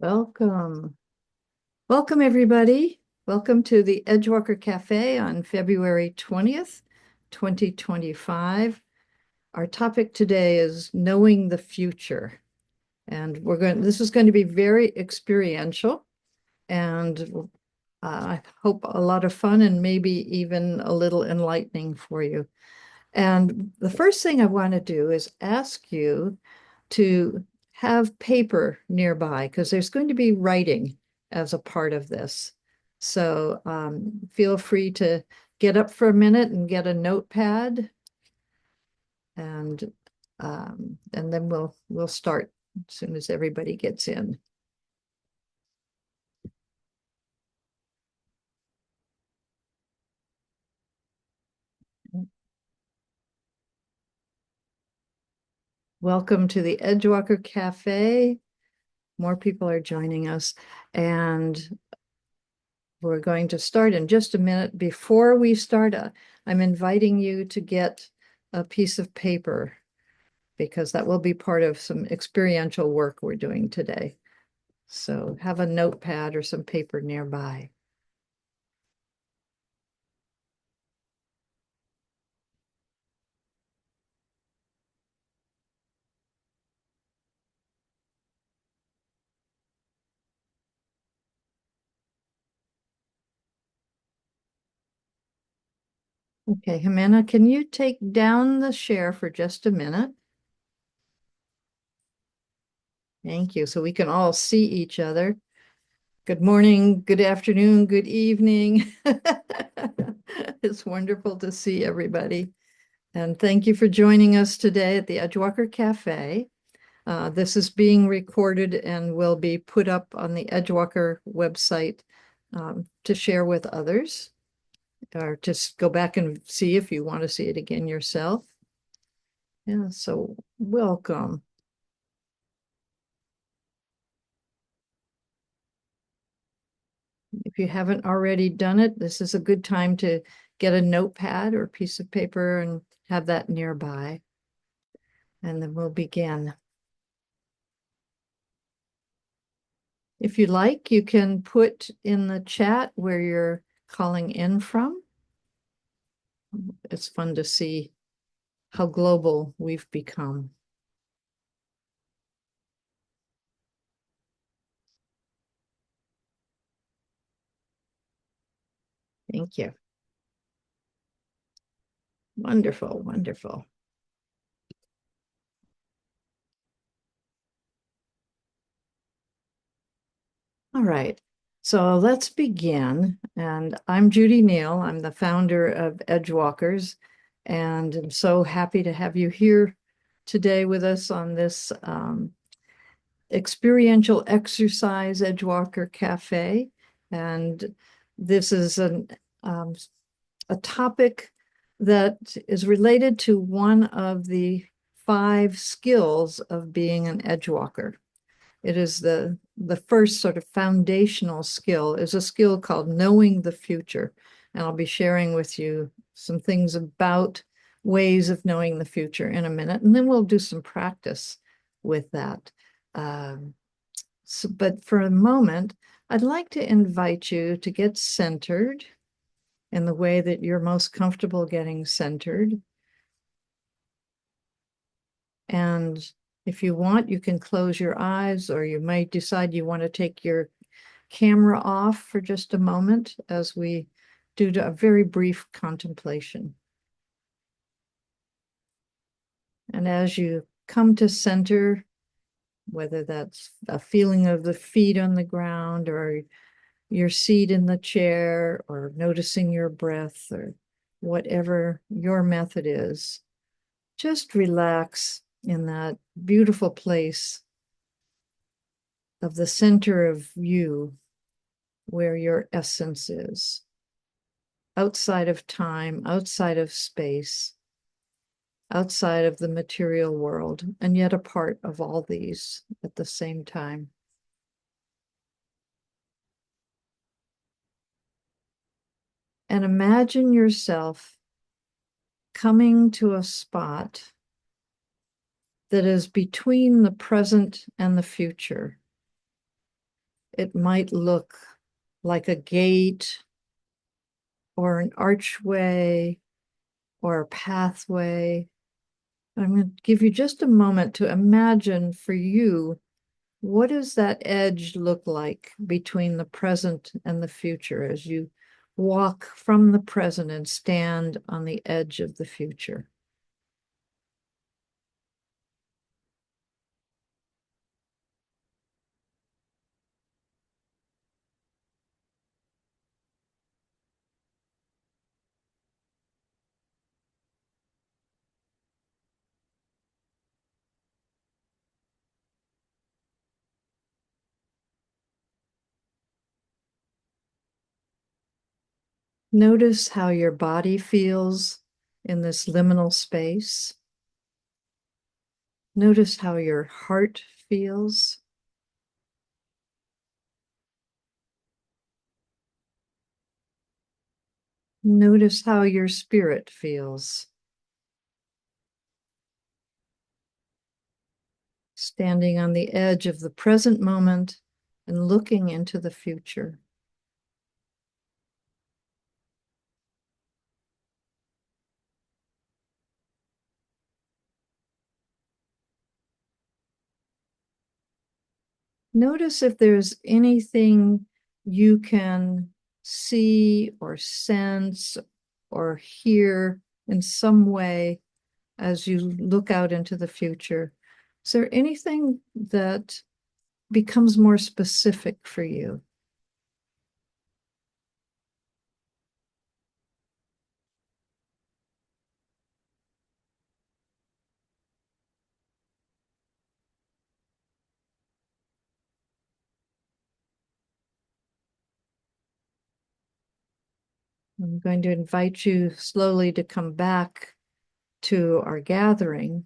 Welcome. Welcome, everybody. Welcome to the Edgewalker Cafe on February 20th, 2025. Our topic today is knowing the future. And this is going to be very experiential and I hope a lot of fun and maybe even a little enlightening for you. And the first thing I want to do is ask you to have paper nearby because there's going to be writing as a part of this. So feel free to get up for a minute and get a notepad, and then we'll start as soon as everybody gets in. Welcome to the Edgewalker Cafe. More people are joining us, and we're going to start in just a minute. Before we start, I'm inviting you to get a piece of paper because that will be part of some experiential work we're doing today. So have a notepad or some paper nearby. Okay, Jimena, can you take down the share for just a minute? Thank you. So we can all see each other. Good morning, good afternoon, good evening. It's wonderful to see everybody. And thank you for joining us today at the Edgewalker Cafe. This is being recorded and will be put up on the Edgewalker website to share with others, or just go back and see if you want to see it again yourself. Yeah, so welcome. If you haven't already done it, this is a good time to get a notepad or a piece of paper and have that nearby. And then we'll begin. If you like, you can put in the chat where you're calling in from. It's fun to see how global we've become. Thank you. Wonderful, wonderful. All right, so let's begin. And I'm Judi Neal. I'm the founder of Edgewalkers, and I'm so happy to have you here today with us on this experiential exercise Edgewalker Cafe. And this is a topic that is related to one of the 5 skills of being an Edgewalker. It is the first sort of foundational skill is a skill called knowing the future. And I'll be sharing with you some things about ways of knowing the future in a minute. And then we'll do some practice with that. But for a moment, I'd like to invite you to get centered in the way that you're most comfortable getting centered. And if you want, you can close your eyes, or you might decide you want to take your camera off for just a moment as we do a very brief contemplation. And as you come to center, whether that's a feeling of the feet on the ground or your seat in the chair or noticing your breath or whatever your method is, just relax in that beautiful place of the center of you where your essence is, outside of time, outside of space, outside of the material world, and yet a part of all these at the same time. And imagine yourself coming to a spot that is between the present and the future. it might look like a gate or an archway or a pathway. I'm going to give you just a moment to imagine for you, what does that edge look like between the present and the future as you walk from the present and stand on the edge of the future? Notice how your body feels in this liminal space. Notice how your heart feels. Notice how your spirit feels. Standing on the edge of the present moment and looking into the future. Notice if there's anything you can see or sense or hear in some way as you look out into the future. Is there anything that becomes more specific for you? I'm going to invite you slowly to come back to our gathering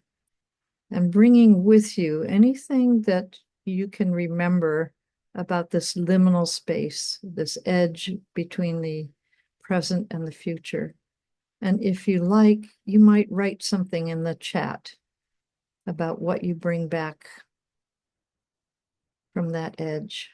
and bringing with you anything that you can remember about this liminal space, this edge between the present and the future. And if you like, you might write something in the chat about what you bring back from that edge.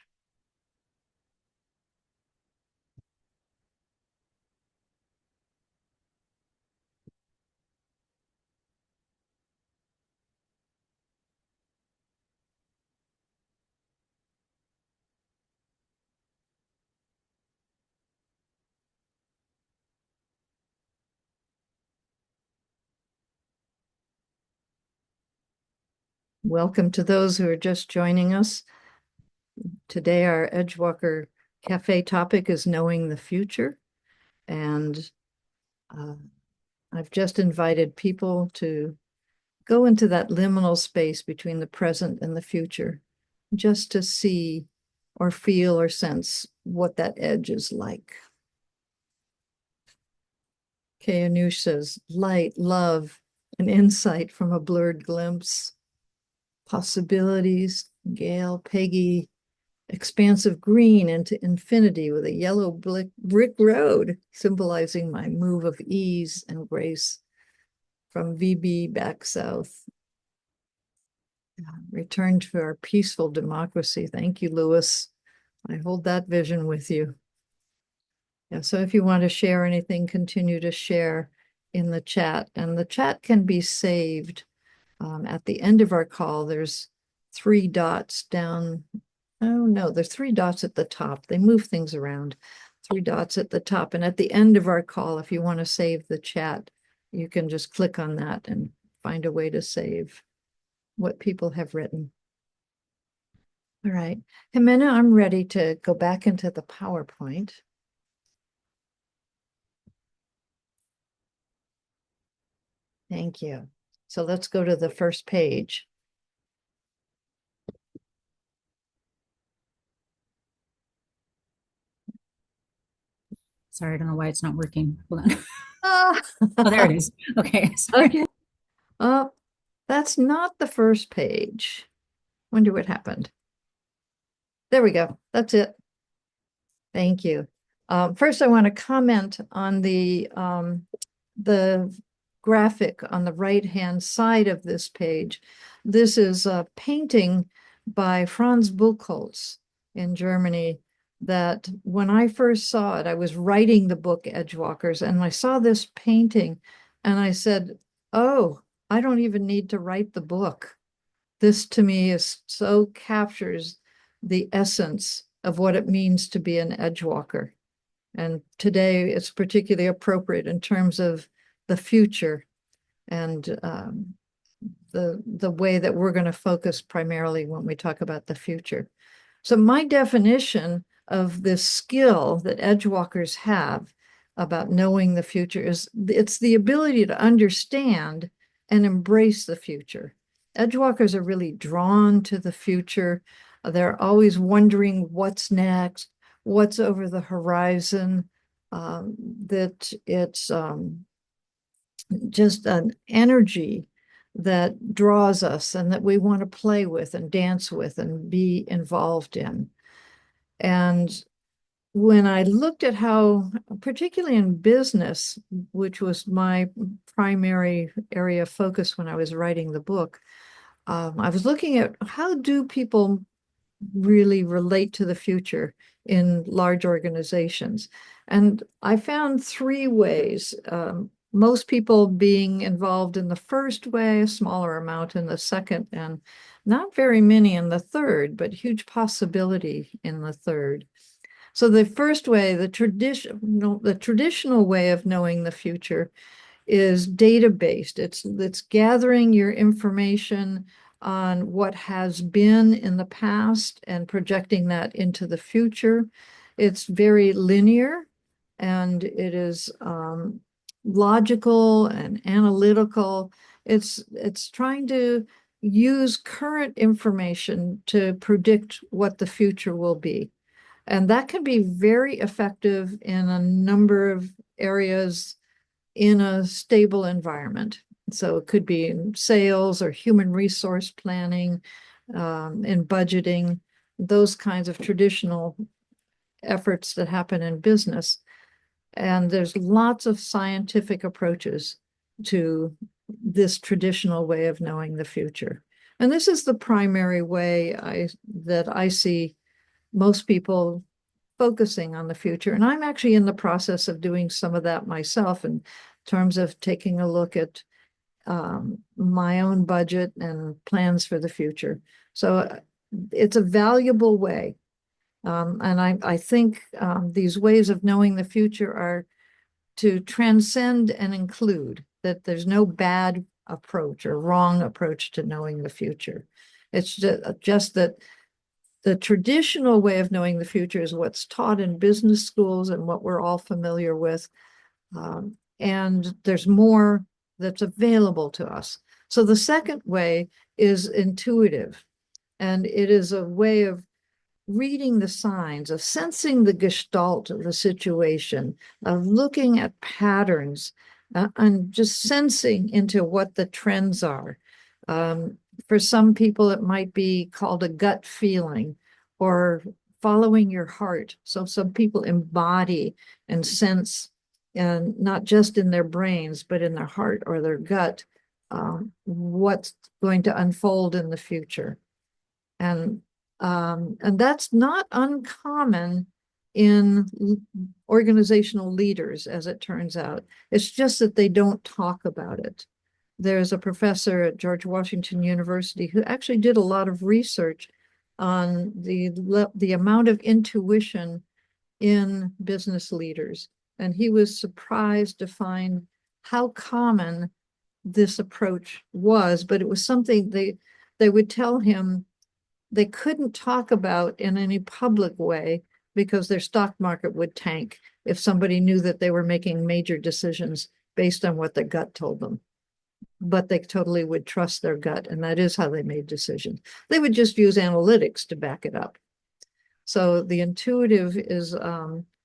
Welcome to those who are just joining us. Today, our Edgewalker Cafe topic is knowing the future. And I've just invited people to go into that liminal space between the present and the future, just to see or feel or sense what that edge is like. Okay, Anush says, light, love, and insight from a blurred glimpse. Possibilities, Gail, Peggy, expansive green into infinity with a yellow brick road, symbolizing my move of ease and grace from VB back south. Return to our peaceful democracy. Thank you, Lewis. I hold that vision with you. Yeah, so if you want to share anything, continue to share in the chat. And the chat can be saved. At the end of our call, there's 3 dots down. Oh, no, there's 3 dots at the top. They move things around. 3 dots at the top. And at the end of our call, if you want to save the chat, you can just click on that and find a way to save what people have written. All right. Jimena, I'm ready to go back into the PowerPoint. Thank you. So let's go to the first page. Sorry, I don't know why it's not working. Hold on. Ah. Oh, there it is. Okay. Sorry. Okay. That's not the first page. Wonder what happened. There we go. That's it. Thank you. First, I want to comment on the graphic on the right-hand side of this page. This is a painting by Franz Buchholz in Germany that when I first saw it, I was writing the book Edgewalkers, and I saw this painting, and I said, "Oh, I don't even need to write the book. This to me is so captures the essence of what it means to be an Edgewalker." And today it's particularly appropriate in terms of the future and the way that we're going to focus primarily when we talk about the future. So my definition of this skill that edgewalkers have about knowing the future is it's the ability to understand and embrace the future. Edgewalkers are really drawn to the future. They're always wondering what's next, what's over the horizon, that it's just an energy that draws us and that we want to play with and dance with and be involved in. And when I looked at how, particularly in business, which was my primary area of focus when I was writing the book, I was looking at how do people really relate to the future in large organizations. And I found three ways. Most people being involved in the first way, a smaller amount in the second, and not very many in the third, but huge possibility in the third. So the first way, the traditional way of knowing the future is data-based. It's gathering your information on what has been in the past and projecting that into the future. It's very linear and it is logical and analytical. It's trying to use current information to predict what the future will be. And that can be very effective in a number of areas in a stable environment. So it could be in sales or human resource planning, in budgeting, those kinds of traditional efforts that happen in business. And there's lots of scientific approaches to this traditional way of knowing the future. And this is the primary way that I see most people focusing on the future. And I'm actually in the process of doing some of that myself in terms of taking a look at my own budget and plans for the future. So it's a valuable way. And I think these ways of knowing the future are to transcend and include, that there's no bad approach or wrong approach to knowing the future. It's just that the traditional way of knowing the future is what's taught in business schools and what we're all familiar with. And there's more that's available to us. So the second way is intuitive, and it is a way of reading the signs, of sensing the gestalt of the situation, of looking at patterns, and just sensing into what the trends are. For some people, it might be called a gut feeling or following your heart. So some people embody and sense, and not just in their brains, but in their heart or their gut, what's going to unfold in the future. And that's not uncommon in organizational leaders, as it turns out. It's just that they don't talk about it. There's a professor at George Washington University who actually did a lot of research on the amount of intuition in business leaders. And he was surprised to find how common this approach was, but it was something they would tell him they couldn't talk about in any public way because their stock market would tank if somebody knew that they were making major decisions based on what their gut told them. But they totally would trust their gut, and that is how they made decisions. They would just use analytics to back it up. So the intuitive is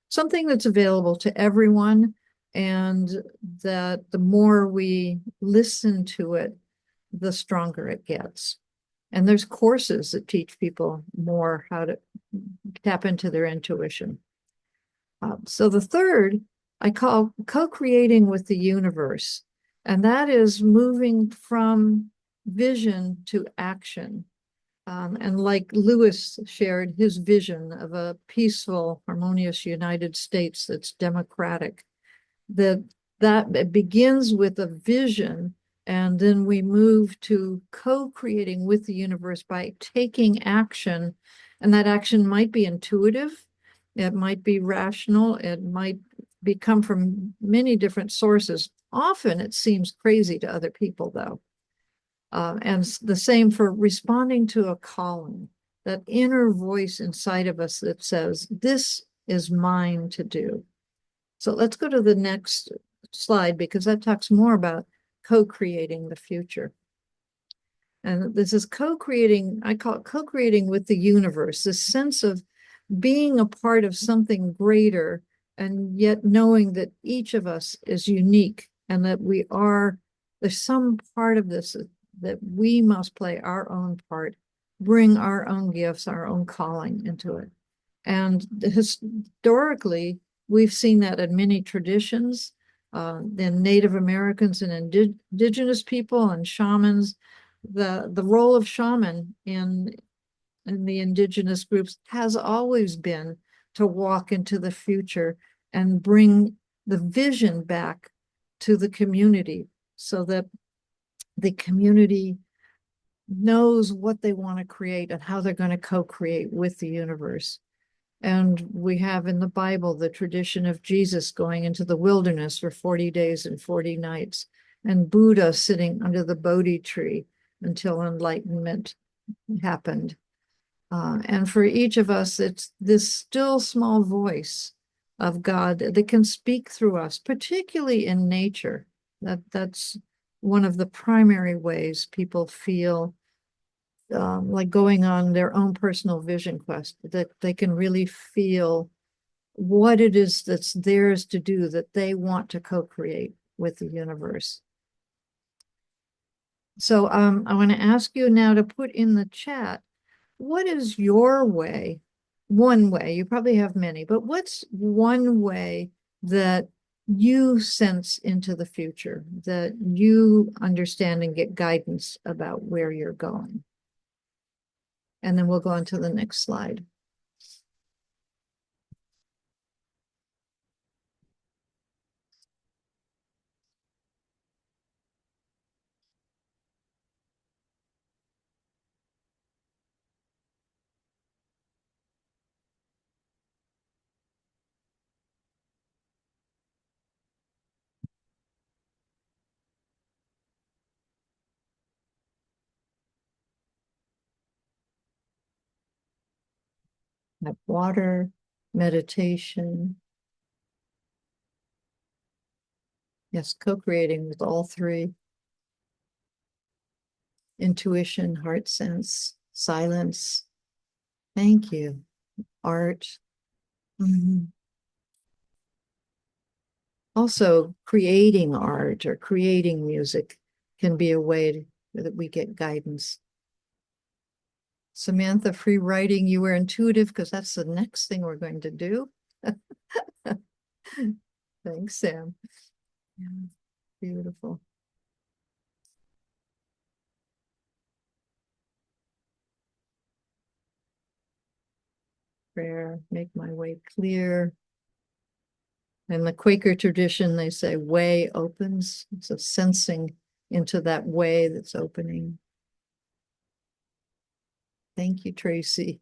something that's available to everyone, and that the more we listen to it, the stronger it gets. And there's courses that teach people more how to tap into their intuition. So the third I call co-creating with the universe. And that is moving from vision to action. And like Lewis shared his vision of a peaceful, harmonious United States that's democratic, that that begins with a vision, and then we move to co-creating with the universe by taking action. And that action might be intuitive, it might be rational, it might come from many different sources. Often it seems crazy to other people, though. And the same for responding to a calling, that inner voice inside of us that says, this is mine to do. So let's go to the next slide, because that talks more about co-creating the future. And this is co-creating, I call it co-creating with the universe, this sense of being a part of something greater, and yet knowing that each of us is unique, and that there's some part of this that we must play our own part, bring our own gifts, our own calling into it. And historically, we've seen that in many traditions, in Native Americans and indigenous people and shamans. The role of shaman in the indigenous groups has always been to walk into the future and bring the vision back to the community, so that the community knows what they want to create and how they're going to co-create with the universe. And we have in the Bible the tradition of Jesus going into the wilderness for 40 days and 40 nights, and Buddha sitting under the Bodhi tree until enlightenment happened. And for each of us, it's this still small voice of God that can speak through us, particularly in nature. That's one of the primary ways people feel like going on their own personal vision quest, that they can really feel what it is that's theirs to do, that they want to co-create with the universe. So I want to ask you now to put in the chat, what is your way? One way, you probably have many, but what's one way that you sense into the future, that you understand and get guidance about where you're going? And then we'll go on to the next slide. Have water, meditation. Yes, co-creating with all three. Intuition, heart sense, silence. Thank you. Art. Mhm. Also, creating art or creating music can be a way that we get guidance. Samantha, free writing, you were intuitive because that's the next thing we're going to do. Thanks, Sam. Yeah, beautiful. Prayer, make my way clear. In the Quaker tradition, they say way opens. So sensing into that way that's opening. Thank you, Tracy.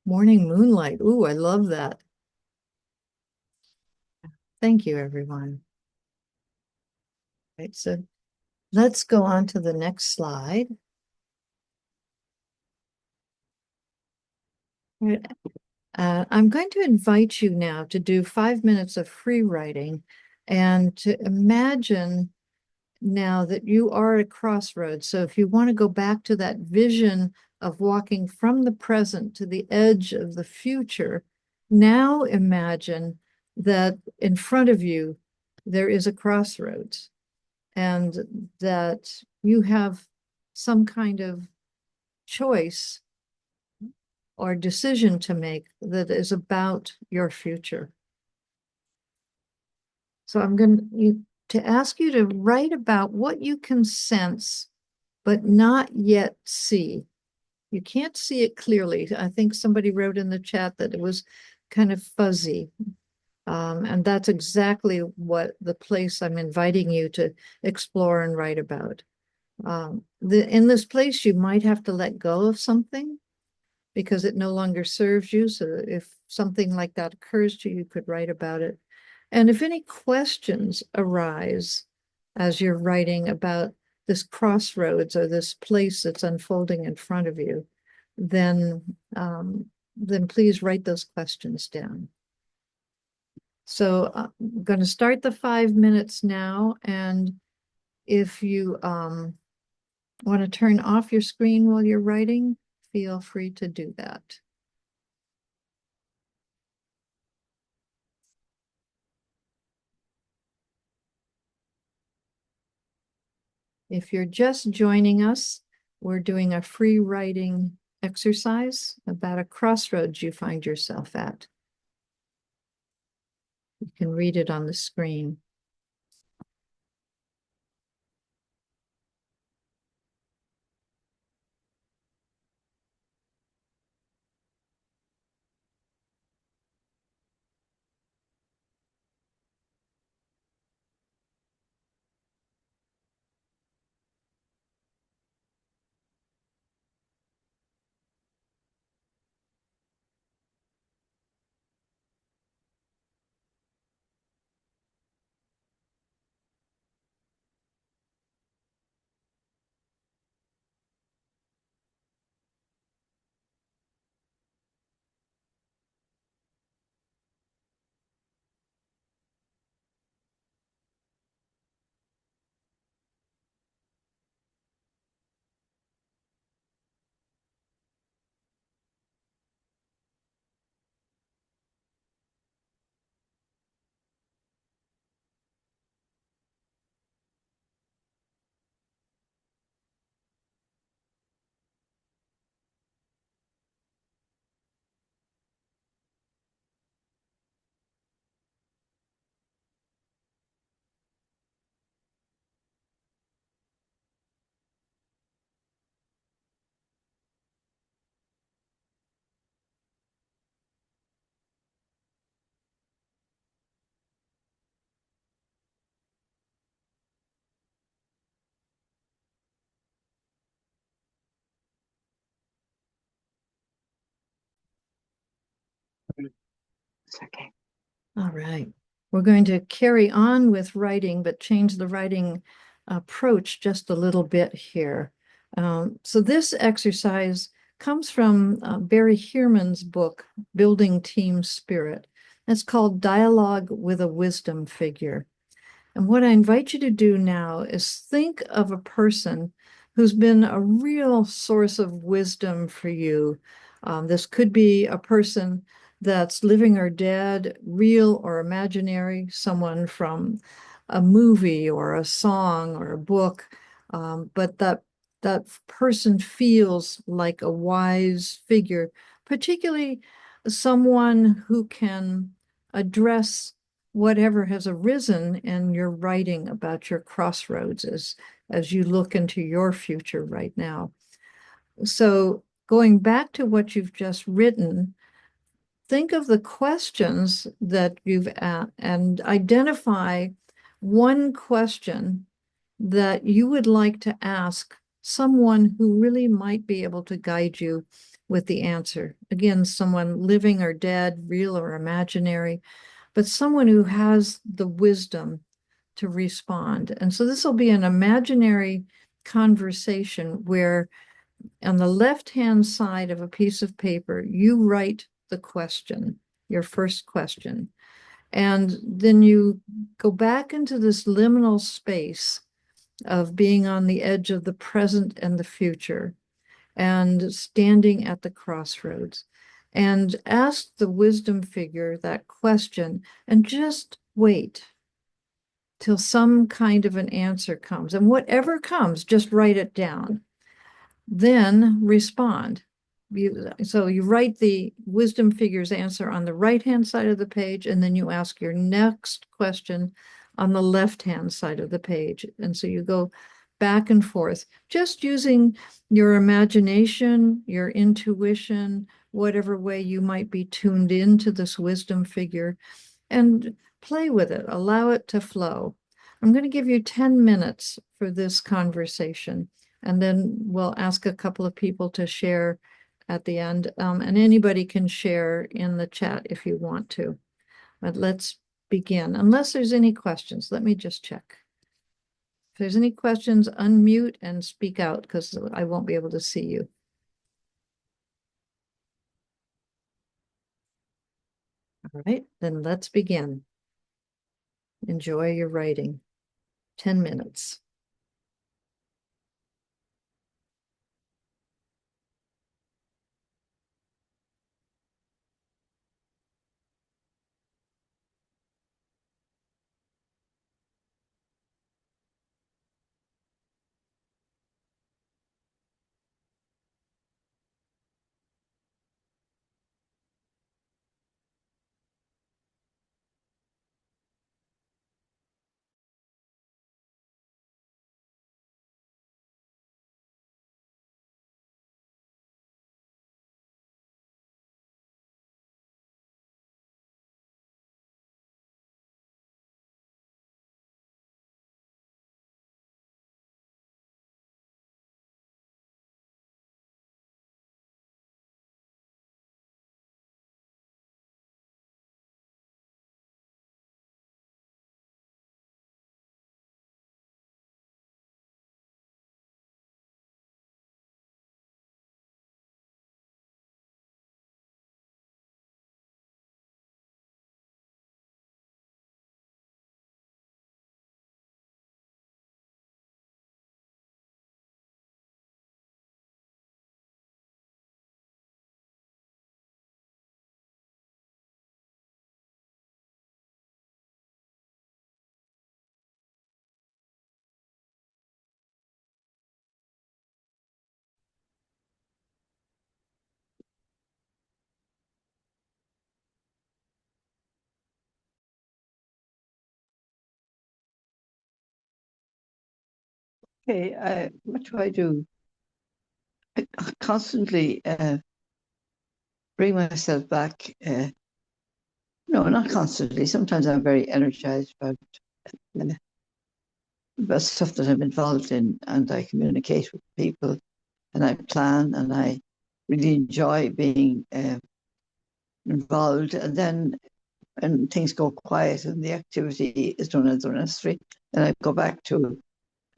Morning moonlight. Ooh, I love that. Thank you, everyone. Right, so let's go on to the next slide. Right. I'm going to invite you now to do 5 minutes of free writing, and to imagine now that you are at a crossroads. So if you want to go back to that vision of walking from the present to the edge of the future, now imagine that in front of you there is a crossroads, and that you have some kind of choice or decision to make that is about your future. So I'm going to ask you to write about what you can sense but not yet see. You can't see it clearly. I think somebody wrote in the chat that it was kind of fuzzy. And that's exactly what the place I'm inviting you to explore and write about. In this place, you might have to let go of something because it no longer serves you. So if something like that occurs to you, you could write about it. And if any questions arise as you're writing about this crossroads or this place that's unfolding in front of you, then please write those questions down. So I'm going to start the 5 minutes now. And if you want to turn off your screen while you're writing, feel free to do that. If you're just joining us, we're doing a free writing exercise about a crossroads you find yourself at. You can read it on the screen. It's okay. All right. We're going to carry on with writing, but change the writing approach just a little bit here. So this exercise comes from Barry Heerman's book, Building Team Spirit. It's called Dialogue with a Wisdom Figure. And what I invite you to do now is think of a person who's been a real source of wisdom for you. This could be a person that's living or dead, real or imaginary, someone from a movie or a song or a book, but that person feels like a wise figure, particularly someone who can address whatever has arisen in your writing about your crossroads as you look into your future right now. So going back to what you've just written, think of the questions that you've asked and identify one question that you would like to ask someone who really might be able to guide you with the answer. Again, someone living or dead, real or imaginary, but someone who has the wisdom to respond. And so this will be an imaginary conversation where on the left-hand side of a piece of paper, you write the question, your first question. And then you go back into this liminal space of being on the edge of the present and the future and standing at the crossroads, and ask the wisdom figure that question and just wait till some kind of an answer comes. And whatever comes, just write it down. Then respond. So you write the wisdom figure's answer on the right-hand side of the page, and then you ask your next question on the left-hand side of the page. And so you go back and forth, just using your imagination, your intuition, whatever way you might be tuned into this wisdom figure, and play with it, allow it to flow. I'm going to give you 10 minutes for this conversation, and then we'll ask a couple of people to share at the end. And anybody can share in the chat if you want to. But let's begin. Unless there's any questions, let me just check. If there's any questions, unmute and speak out because I won't be able to see you. All right, then let's begin. Enjoy your writing. 10 minutes. Okay, what do I do? I constantly bring myself back. No, not constantly. Sometimes I'm very energized about stuff that I'm involved in, and I communicate with people, and I plan, and I really enjoy being involved. And then when things go quiet and the activity is done as necessary, then I go back to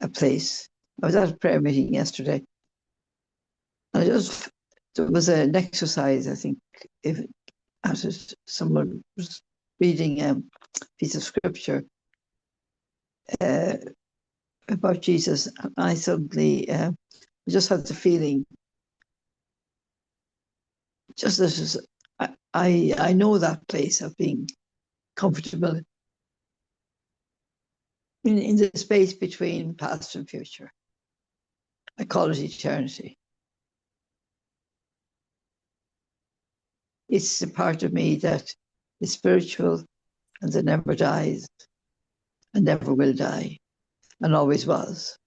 a place. I was at a prayer meeting yesterday, and there was an exercise, I think, if someone was reading a piece of scripture uh, about Jesus, and I suddenly just had the feeling, just that I know that place of being comfortable in the space between past and future. I call it eternity. It's a part of me that is spiritual and that never dies and never will die and always was.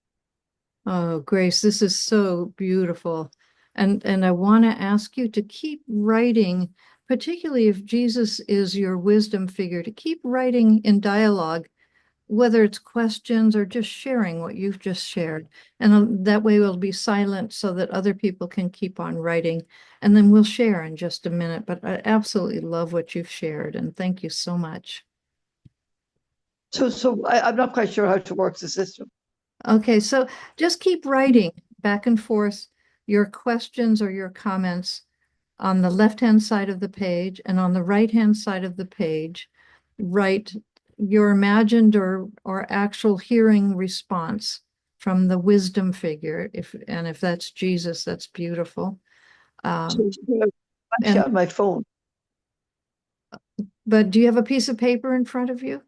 Oh, Grace, this is so beautiful. And I want to ask you to keep writing, particularly if Jesus is your wisdom figure, to keep writing in dialogue, whether it's questions or just sharing what you've just shared. And that way we'll be silent so that other people can keep on writing. And then we'll share in just a minute. But I absolutely love what you've shared. And thank you so much. So I'm not quite sure how to work the system. Okay, so just keep writing back and forth your questions or your comments on the left-hand side of the page, and on the right-hand side of the page, write your imagined or actual hearing response from the wisdom figure. If that's Jesus, that's beautiful. So actually And on my phone. but do you have a piece of paper in front of you?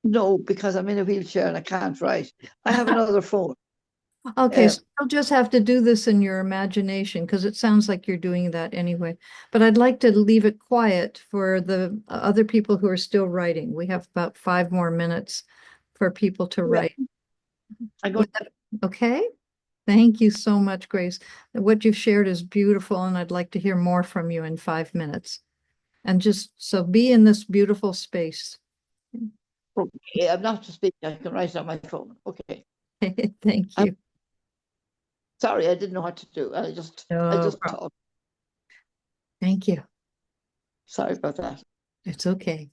No, because I'm in a wheelchair and I can't write. I have another phone. Okay, so you'll just have to do this in your imagination because it sounds like you're doing that anyway. But I'd like to leave it quiet for the other people who are still writing. We have about 5 more minutes for people to Yeah. write. I'm going. Okay. Thank you so much, Grace. What you've shared is beautiful, and I'd like to hear more from you in 5 minutes. And just so be in this beautiful space. Okay, I'm not to speak. I can write it on my phone. Okay. Thank I'm you. sorry, I didn't know what to do. I No just problem. talked. Thank you. Sorry about that. It's okay.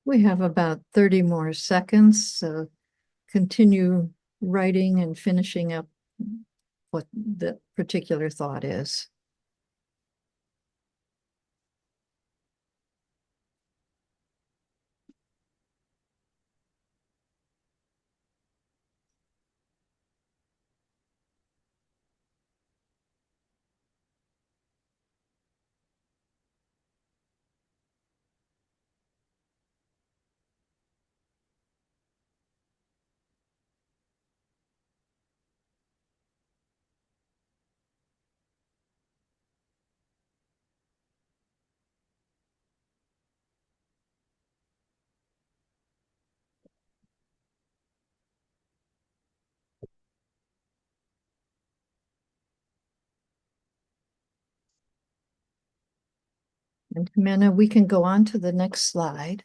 We have about 30 more seconds, so continue writing and finishing up what the particular thought is. And Jimena, we can go on to the next slide.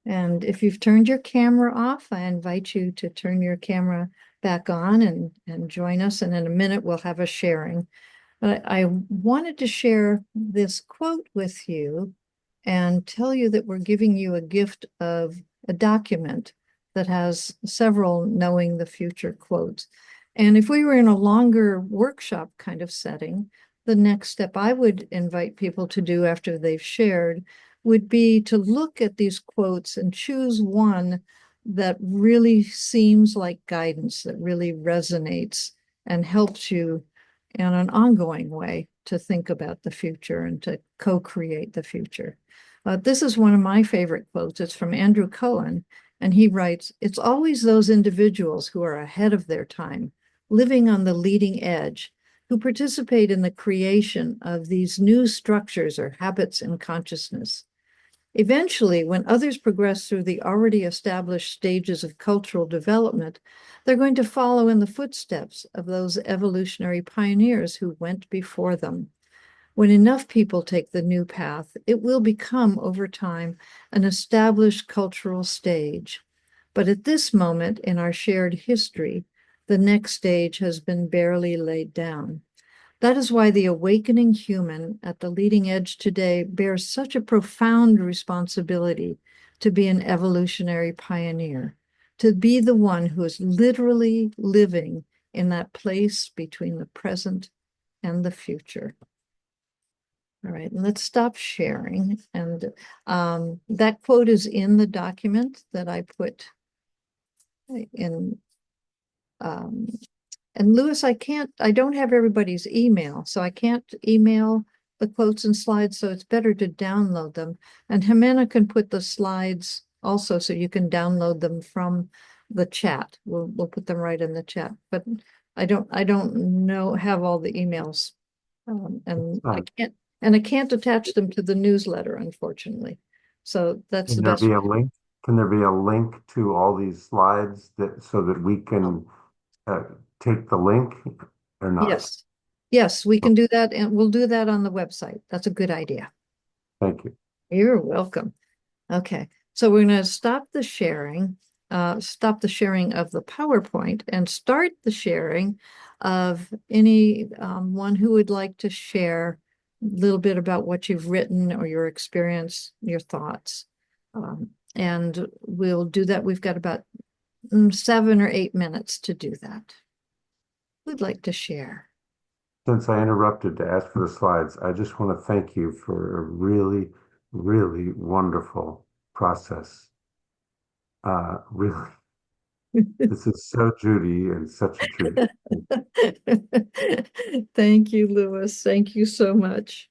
And if you've turned your camera off, I invite you to turn your camera back on and join us. And in a minute, we'll have a sharing. But I wanted to share this quote with you and tell you that we're giving you a gift of a document that has several knowing the future quotes. And if we were in a longer workshop kind of setting, the next step I would invite people to do after they've shared would be to look at these quotes and choose one that really seems like guidance, that really resonates and helps you in an ongoing way to think about the future and to co-create the future. This is one of my favorite quotes. It's from Andrew Cohen, and he writes, "It's always those individuals who are ahead of their time, living on the leading edge, who participate in the creation of these new structures or habits in consciousness. Eventually, when others progress through the already established stages of cultural development, they're going to follow in the footsteps of those evolutionary pioneers who went before them. When enough people take the new path, it will become, over time, an established cultural stage. But at this moment in our shared history, the next stage has been barely laid down. That is why the awakening human at the leading edge today bears such a profound responsibility to be an evolutionary pioneer, to be the one who is literally living in that place between the present and the future." All right, and let's stop sharing. And that quote is in the document that I put in um, and Lewis, I don't have everybody's email, so I can't email the quotes and slides, so it's better to download them. And Jimena can put the slides also, so you can download them from the chat. We'll put them right in the chat, but I don't know, have all the emails. And I can't attach them to the newsletter, unfortunately. So that's the Can there best. be a link? Can there be a link to all these slides that so that we can uh, take the link or not? Yes. Yes, we Oh, can do that, and we'll do that on the website. That's a good idea. thank you. You're welcome. Okay, so we're going to stop the sharing of the PowerPoint and start the sharing of any one who would like to share a little bit about what you've written or your experience, your thoughts. And we'll do that. We've got about 7 or 8 minutes to do that. Who'd like to share? Since I interrupted to ask for the slides, I just want to thank you for a really, really wonderful process. Really, this is so Judy and such a treat. Thank you, Lewis. Thank you so much.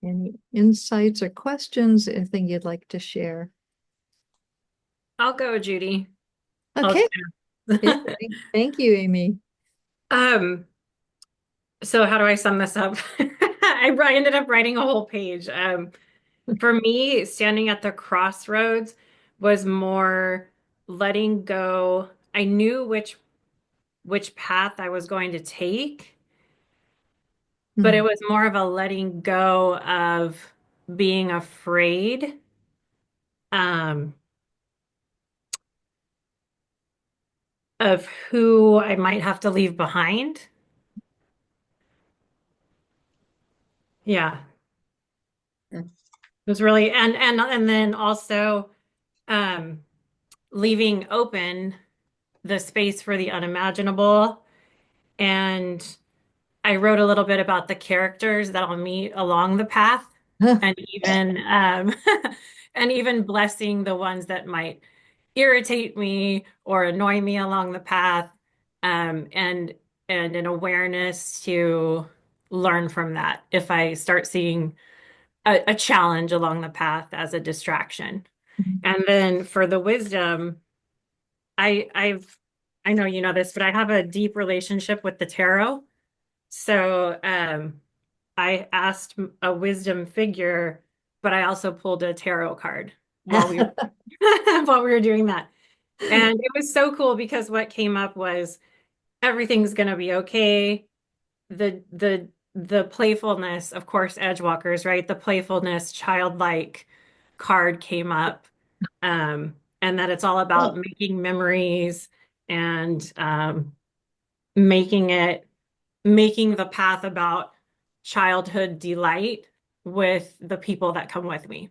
Any insights or questions, anything you'd like to share? I'll go, Judy. Okay. I'll- Thank you, Amy. Um, so how do I sum this up? I ended up writing a whole page. For me, standing at the crossroads was more letting go. I knew which path I was going to take, but it was more of a letting go of being afraid. Um, of who I might have to leave behind. Yeah, it was really and then also um leaving open the space for the unimaginable. And I wrote a little bit about the characters that I'll meet along the path, and even and even blessing the ones that might irritate me or annoy me along the path, and an awareness to learn from that if I start seeing a challenge along the path as a distraction. And then for the wisdom, I know you know this, but I have a deep relationship with the tarot. So I asked a wisdom figure, but I also pulled a tarot card while we while we were doing that. And it was so cool because what came up was everything's gonna be okay. The playfulness, of course, Edgewalkers, right? The playfulness, childlike card came up. And that it's all about Oh, making memories and making it making the path about childhood delight with the people that come with me.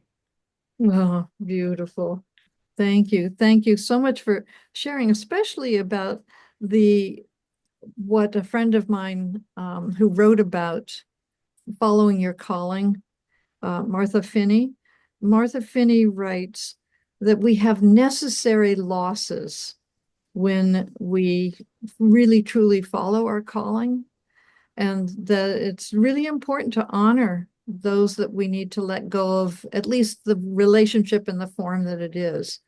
Oh, beautiful. Thank you. Thank you so much for sharing, especially about the what a friend of mine who wrote about following your calling, Martha Finney. Martha Finney writes that we have necessary losses when we really truly follow our calling, and that it's really important to honor those that we need to let go of, at least the relationship in the form that it is,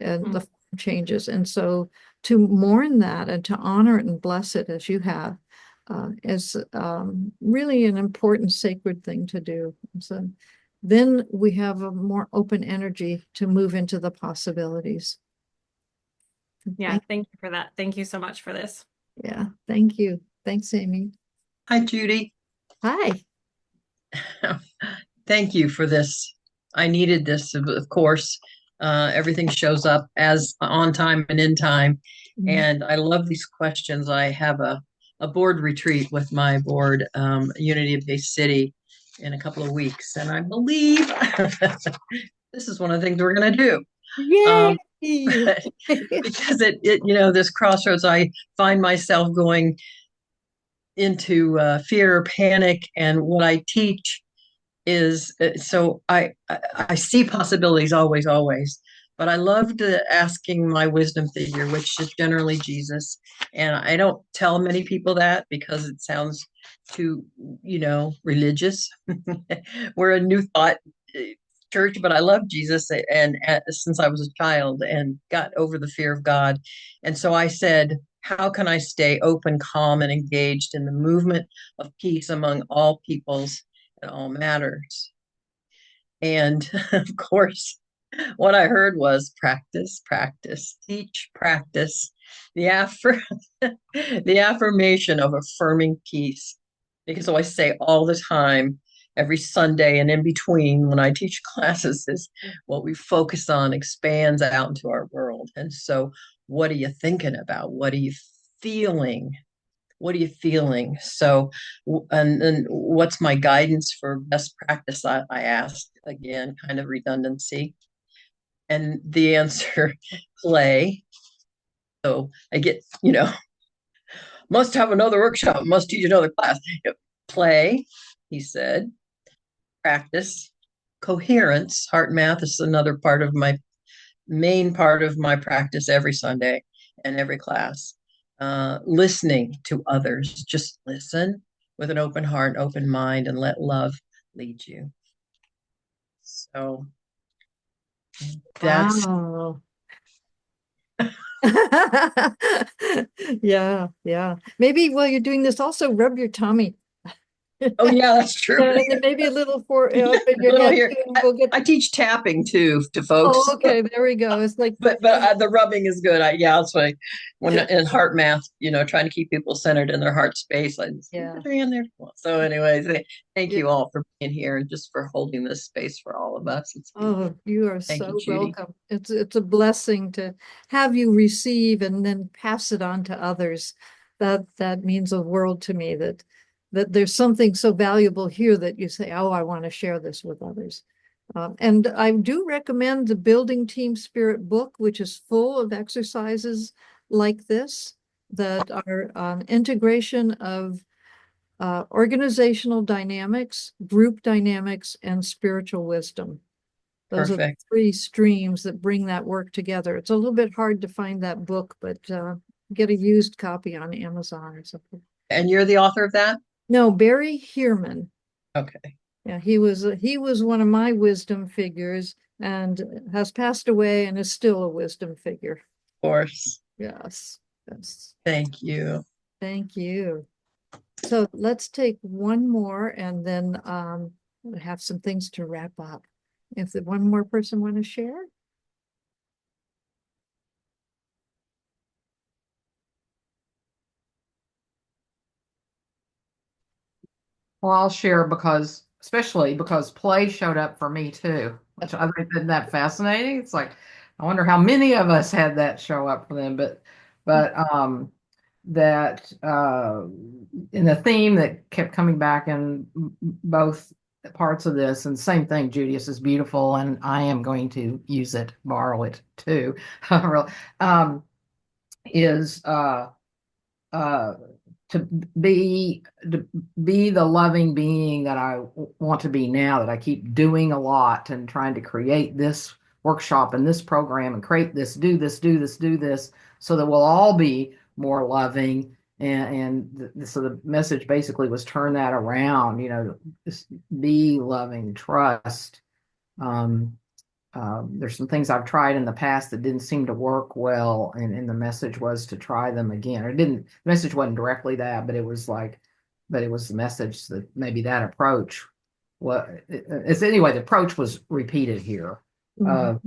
and the Mm. form changes. And so to mourn that and to honor it and bless it as you have is really an important sacred thing to do. So then we have a more open energy to move into the possibilities. Yeah, Thank, thank you for that. Thank you so much for this. yeah, thank you. Thanks, Amy. Hi, Judy. Hi. Thank you for this. I needed this, of course. Everything shows up as on time and in time. And I love these questions. I have a board retreat with my board, Unity of Bay City, in a couple of weeks. And I believe this is one of the things we're going to do. Yay! Because this crossroads, I find myself going into fear, panic, and what I teach is so I see possibilities always, but I loved asking my wisdom figure, which is generally Jesus, and I don't tell many people that because it sounds too religious. We're a new thought church, but I love Jesus, and since I was a child and got over the fear of God, and so I said, how can I stay open, calm, and engaged in the movement of peace among all peoples and all matters? And of course, what I heard was practice, practice, teach, practice, the the affirmation of affirming peace. Because I say all the time, every Sunday and in between when I teach classes, is what we focus on expands out into our world. And so, what are you thinking about? What are you feeling? What are you feeling? So, and then what's my guidance for best practice? I asked again, kind of redundancy. And the answer, play. So I get, must have another workshop, must teach another class. Play, he said, practice, coherence. Heart math is another main part of my practice every Sunday and every class. Listening to others, just listen with an open heart, open mind, and let love lead you. So that's Wow. Yeah, yeah. Maybe while you're doing this, also rub your tummy. Oh yeah, that's true. And then maybe a little up in A your little head here. too. We'll get. I teach tapping too to folks. Oh, okay. There we go. It's like, But the rubbing is good. Yeah, that's why when in heart math, trying to keep people centered in their heart space. I just yeah, put your hand there. So, anyways, thank yeah. you all for being here and just for holding this space for all of us. It's beautiful. Oh, you are Thank you, so Judi. welcome. It's a blessing to have you receive and then pass it on to others. That means a world to me that there's something so valuable here that you say, oh, I want to share this with others. And I do recommend the Building Team Spirit book, which is full of exercises like this that are integration of organizational dynamics, group dynamics, and spiritual wisdom. Those are the Perfect. three streams that bring that work together. It's a little bit hard to find that book, but get a used copy on Amazon or something. And you're the author of that? No, Barry Heerman. Okay. Yeah, he was one of my wisdom figures and has passed away and is still a wisdom figure. Of course. Yes, yes. Thank you. Thank you. So let's take one more and then we have some things to wrap up. If the one more person want to share? Well, I'll share especially because play showed up for me too, which I think isn't that fascinating. It's like, I wonder how many of us had that show up for them, but that in the theme that kept coming back in both parts of this, and same thing, Judius is beautiful, and I am going to use it, borrow it too, um, is uh, to to be the loving being that I want to be now, that I keep doing a lot and trying to create this workshop and this program and create this, do this, do this, do this, so that we'll all be more loving. So the message basically was turn that around, just be loving, trust. Um, there's some things I've tried in the past that didn't seem to work well, and the message was to try them again. The message wasn't directly that, but it was the message that maybe that approach, anyway, the approach was repeated here of,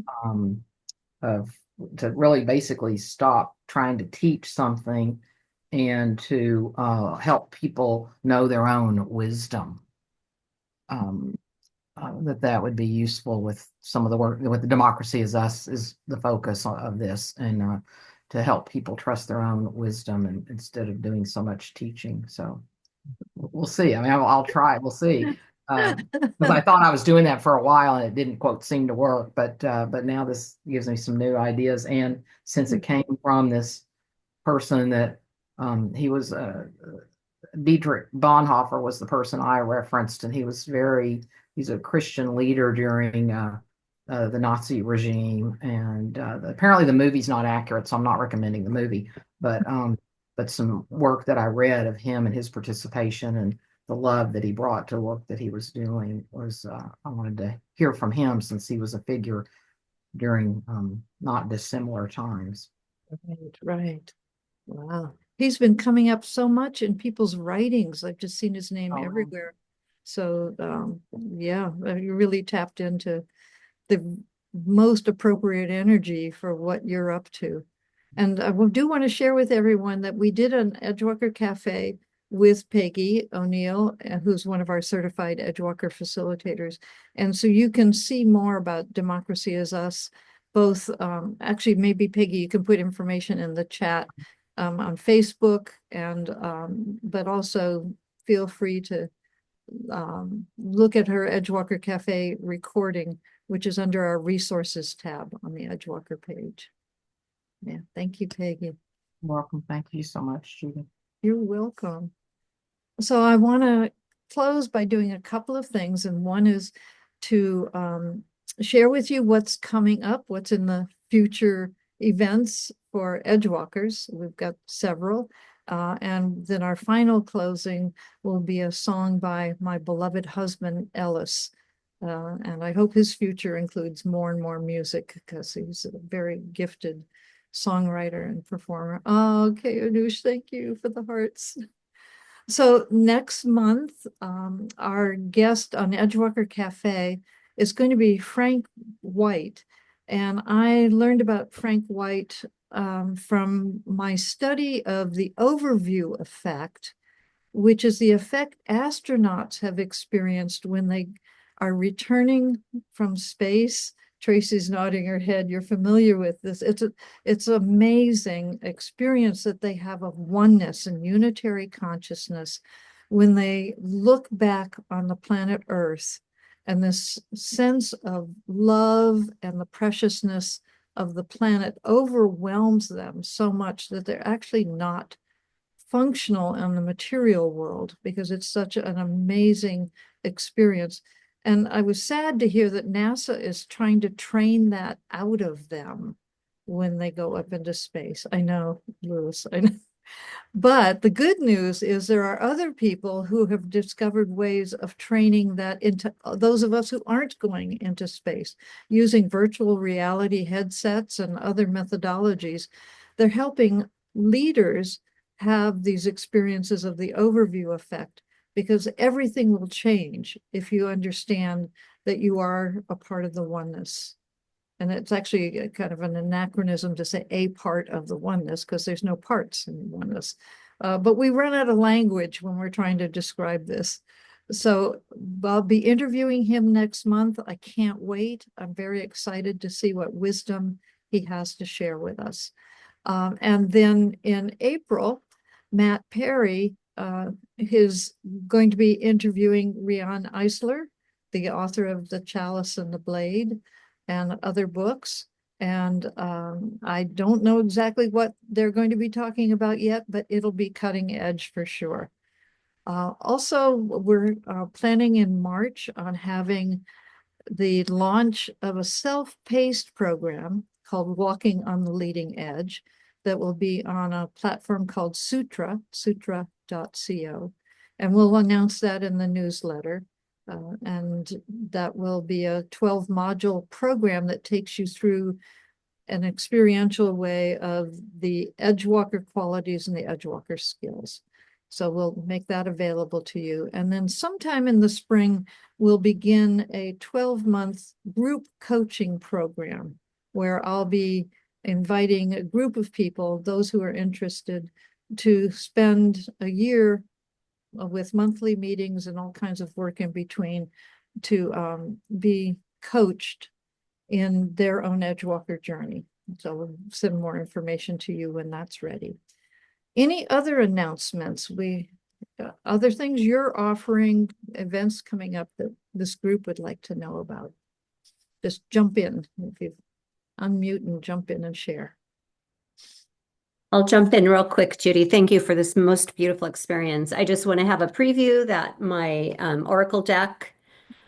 of to really basically stop trying to teach something and to help people know their own wisdom. That would be useful with some of the work with the democracy is us is the focus of this, and to help people trust their own wisdom and instead of doing so much teaching. So we'll see. I mean, I'll try. We'll see. Because I thought I was doing that for a while and it didn't quote seem to work, but now this gives me some new ideas. And since it came from this person that he was Dietrich Bonhoeffer was the person I referenced, and he's a Christian leader during the Nazi regime, and apparently the movie's not accurate, so I'm not recommending the movie, but some work that I read of him and his participation and the love that he brought to work that he was doing was I wanted to hear from him since he was a figure during not dissimilar times. Right, right. Wow. He's been coming up so much in people's writings. I've just seen his name everywhere. So, yeah, you really tapped into the most appropriate energy for what you're up to. And I do want to share with everyone that we did an Edgewalker Cafe with Peggy O'Neill, who's one of our certified Edgewalker facilitators. And so you can see more about Democracy is Us, both, actually, maybe Peggy, you can put information in the chat on Facebook, and but also feel free to look at her Edgewalker Cafe recording, which is under our resources tab on the Edgewalker page. Yeah, thank you, Peggy. Welcome. Thank you so much, Judi. You're welcome. So I want to close by doing a couple of things, and one is to share with you what's coming up, what's in the future events for Edgewalkers. We've got several. And then our final closing will be a song by my beloved husband, Ellis. And I hope his future includes more and more music because he's a very gifted songwriter and performer. Oh, okay, Anush, thank you for the hearts. So next month, our guest on Edgewalker Cafe is going to be Frank White. And I learned about Frank White from my study of the overview effect, which is the effect astronauts have experienced when they are returning from space. Tracy's nodding her head. You're familiar with this. It's amazing experience that they have of oneness and unitary consciousness when they look back on the planet Earth, and this sense of love and the preciousness of the planet overwhelms them so much that they're actually not functional in the material world because it's such an amazing experience. And I was sad to hear that NASA is trying to train that out of them when they go up into space. I know, Lewis, I know. But the good news is there are other people who have discovered ways of training that into those of us who aren't going into space using virtual reality headsets and other methodologies. They're helping leaders have these experiences of the overview effect because everything will change if you understand that you are a part of the oneness. And it's actually a kind of an anachronism to say a part of the oneness because there's no parts in oneness. But we run out of language when we're trying to describe this. So I'll be interviewing him next month. I can't wait. I'm very excited to see what wisdom he has to share with us. And then in April, Matt Perry is going to be interviewing Rian Eisler, the author of The Chalice and the Blade and other books. And I don't know exactly what they're going to be talking about yet, but it'll be cutting edge for sure. Also, we're planning in March on having the launch of a self-paced program called Walking on the Leading Edge that will be on a platform called sutra.co. And we'll announce that in the newsletter. And that will be a 12 module program that takes you through an experiential way of the Edgewalker qualities and the Edgewalker skills. So we'll make that available to you. And then sometime in the spring, we'll begin a 12-month group coaching program where I'll be inviting a group of people, those who are interested, to spend a year with monthly meetings and all kinds of work in between to be coached in their own Edgewalker journey. So we'll send more information to you when that's ready. Any other announcements? Other things you're offering, events coming up that this group would like to know about? Just jump in. If you unmute and jump in and share. I'll jump in real quick, Judy. Thank you for this most beautiful experience. I just want to have a preview that my Oracle deck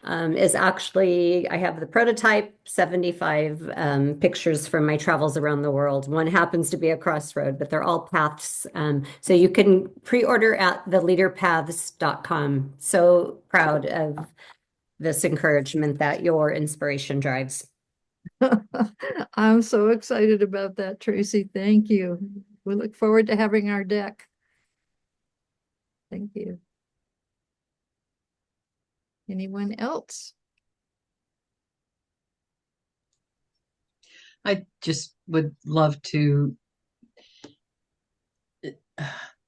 is actually, I have the prototype, 75 pictures from my travels around the world. One happens to be a crossroad, but they're all paths. So you can pre-order at theleaderpaths.com. So proud of this encouragement that your inspiration drives. I'm so excited about that, Tracy. Thank you. We look forward to having our deck. Thank you. Anyone else? I just would love to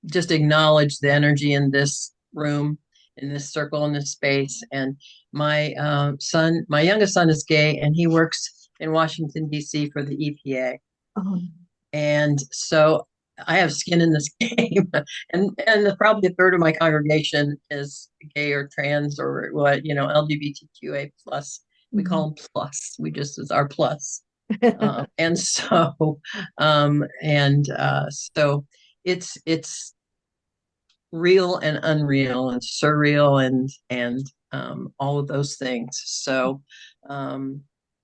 just acknowledge the energy in this room, in this circle, in this space. And my son, my youngest son is gay, and he works in Washington, D.C. for the EPA. Oh. And so I have skin in this game. and probably a third of my congregation is gay or trans or what, LGBTQA plus. We call them plus. We just is our plus. And so so it's real and unreal and surreal and all of those things. So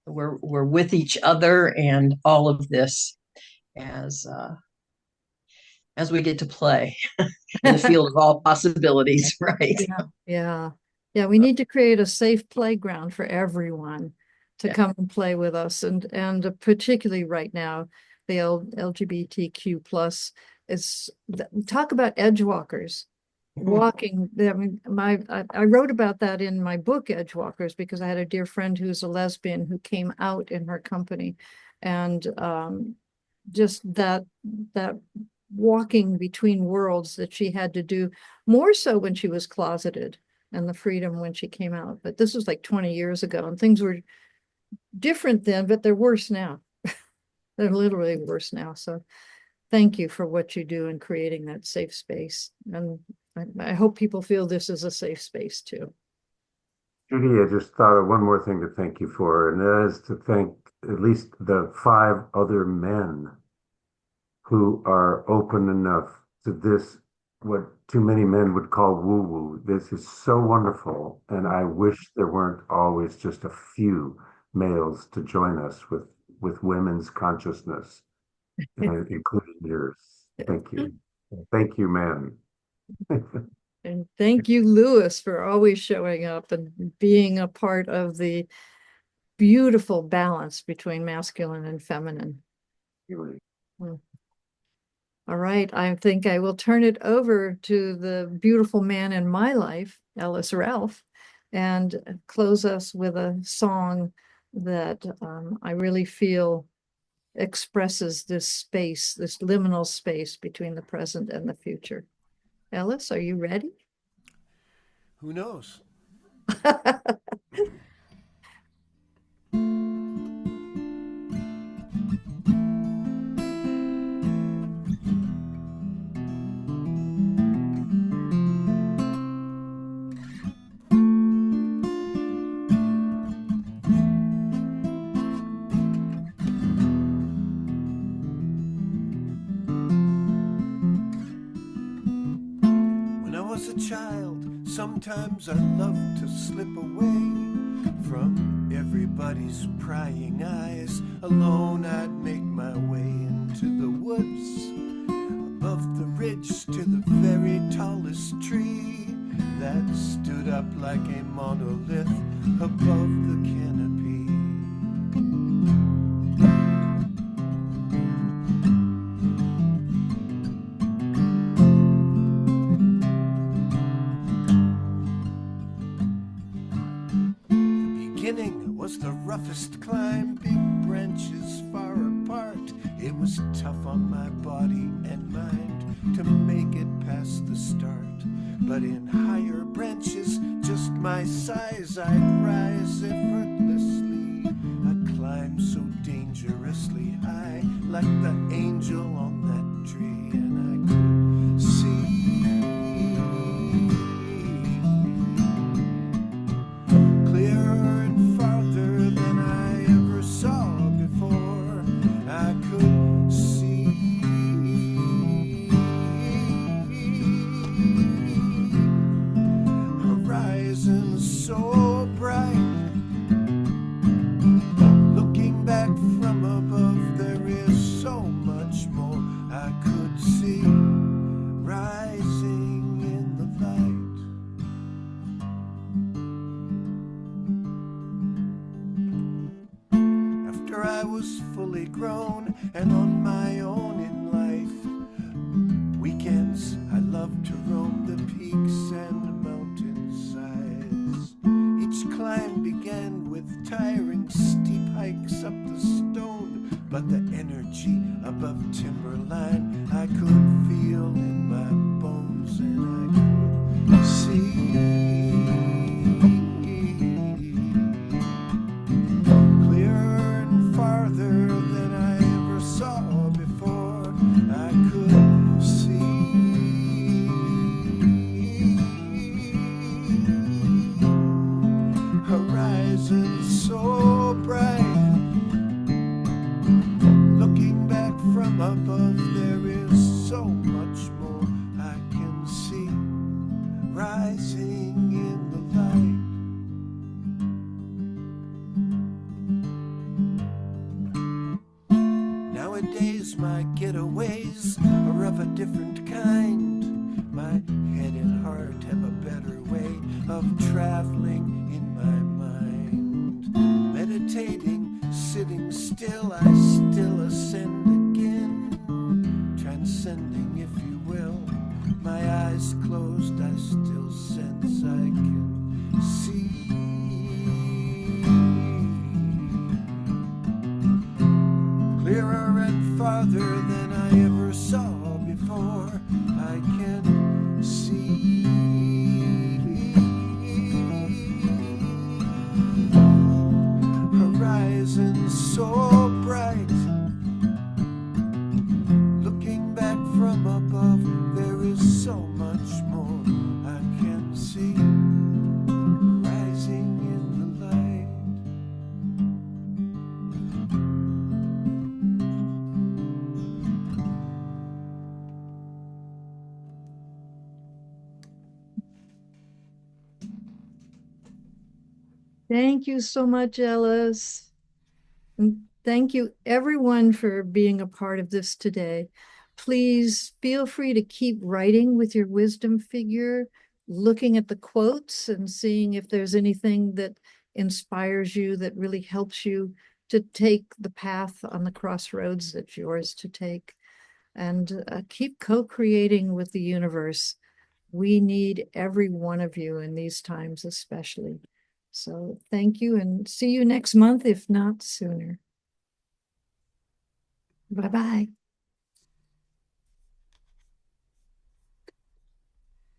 we're with each other and all of this as we get to play in the field of all possibilities, right? Yeah. We need to create a safe playground for everyone to come and play with us, and particularly right now, the LGBTQ plus is talk about edgewalkers. walking. I mean, I wrote about that in my book, Edgewalkers, because I had a dear friend who's a lesbian who came out in her company, and just that walking between worlds that she had to do, more so when she was closeted, and the freedom when she came out. But this was like 20 years ago, and things were different then, but they're worse now. They're literally worse now. So thank you for what you do in creating that safe space. And I hope people feel this is a safe space too. Judy, I just thought of one more thing to thank you for, and that is to thank at least the 5 other men who are open enough to this, what too many men would call woo-woo. This is so wonderful, and I wish there weren't always just a few males to join us with women's consciousness, including yours. Thank you. Thank you, men. And thank you, Lewis, for always showing up and being a part of the beautiful balance between masculine and feminine. All right, I think I will turn it over to the beautiful man in my life, Ellis Ralph, and close us with a song that I really feel expresses this space, this liminal space between the present and the future. Ellis, are you ready? Who knows? Child, sometimes I love to slip away from everybody's prying eyes. Alone I'd make my way into the woods, above the ridge to the very tallest tree that stood up like a monolith above the canopy. Was the roughest climb, big branches far apart. It was tough on my body and mind to make it past the start. But in higher branches, just my size, I'd rise effortlessly. I'd climb so dangerously high, like the angel on that tree, and I could see clearer and farther than I ever saw before. I could see horizons so bright. Looking back from above, there is so much more I could see rising in the light. After I was fully grown and on my own in life, weekends I loved to roam the peaks and mountainsides. Each climb began with tiring steep hikes up the stone, but the energy above timberline I could feel in my bones, and I could see clearer and farther than I ever saw before. I could see horizons so bright. Looking back from above, there is so much more I can see rising in the light. Nowadays my getaways are of a different kind. My head and heart have a better way of traveling in my mind. Meditating, sitting still, I still ascend again. Transcending, if you will. My eyes closed, I clearer and farther than I ever saw before. I can see horizons so bright. Looking back from above, there is so much more I can see rising in the light. Thank you so much, Ellis. And thank you everyone for being a part of this today. Please feel free to keep writing with your wisdom figure, looking at the quotes and seeing if there's anything that inspires you, that really helps you to take the path on the crossroads that's yours to take. And keep co-creating with the universe. We need every one of you in these times, especially. So thank you, and see you next month, if not sooner. Bye-bye.